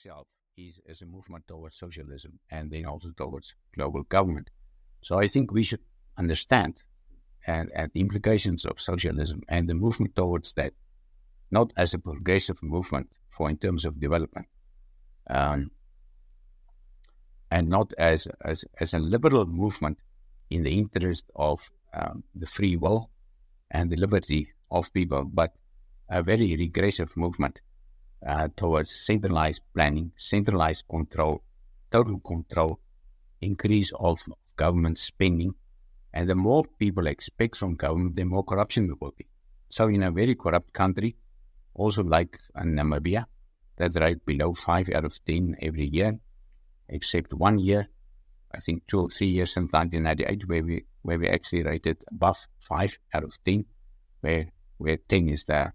itself is a movement towards socialism and then also towards global government. So I think we should understand and the implications of socialism and the movement towards that, not as a progressive movement for in terms of development, and not as a liberal movement in the interest of the free will and the liberty of people, but a very regressive movement towards centralized planning, centralized control, total control, increase of government spending. And the more people expect from government, the more corruption there will be. So in a very corrupt country, also like Namibia, that's right below 5 out of 10 every year, except 1 year, I think 2 or 3 years since 1998, where we actually rated above 5 out of 10, where 10 is the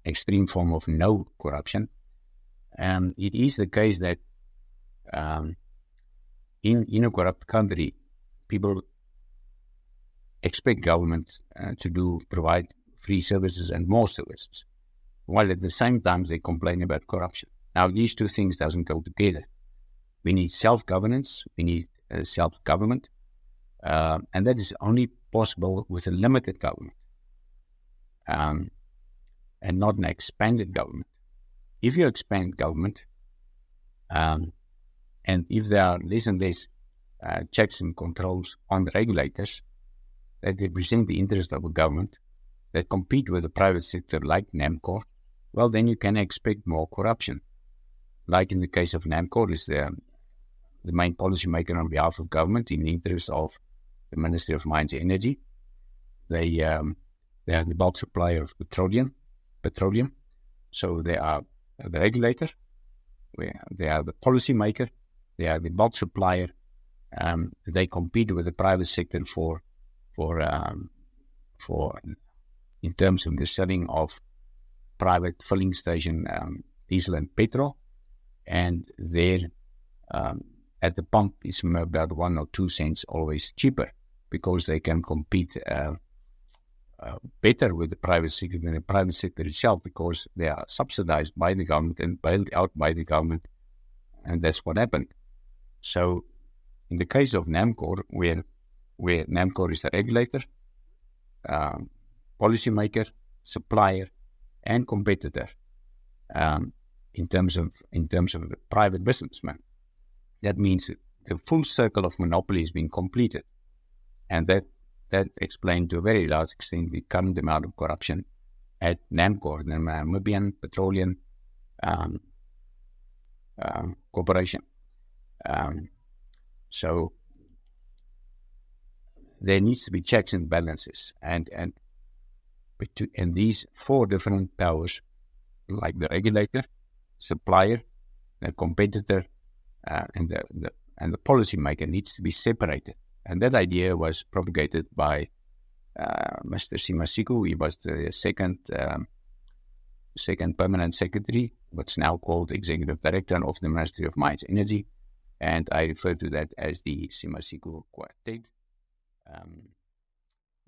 extreme form of no corruption. It is the case that in a corrupt country, people expect government to provide free services and more services, while at the same time they complain about corruption. Now, these two things doesn't go together. We need self-governance, we need self-government, and that is only possible with a limited government and not an expanded government. If you expand government, and if there are less and less checks and controls on the regulators that represent the interest of a government that compete with the private sector like NAMCOR, well, then you can expect more corruption. Like in the case of NAMCOR, is the main policymaker on behalf of government in the interest of the Ministry of Mines and Energy. They are the bulk supplier of petroleum. So they are the regulator, they are the policymaker, they are the bulk supplier. They compete with the private sector for in terms of the selling of private filling station diesel and petrol, and there at the pump is about 1 or 2 cents always cheaper, because they can compete better with the private sector than the private sector itself, because they are subsidized by the government and bailed out by the government, and that's what happened. So in the case of NAMCOR, where NAMCOR is a regulator, policymaker, supplier, and competitor, in terms of the private businessman, that means the full circle of monopoly has been completed, and that explained to a very large extent the current amount of corruption at NAMCOR, the Namibian Petroleum Corporation. So there needs to be checks and balances, and these 4 different powers, like the regulator, supplier, the competitor, and the policymaker, needs to be separated. And that idea was propagated by Mr. Simasiko. He was the second permanent secretary, what's now called executive director of the Ministry of Mines and Energy, and I refer to that as the Simasiko Quartet.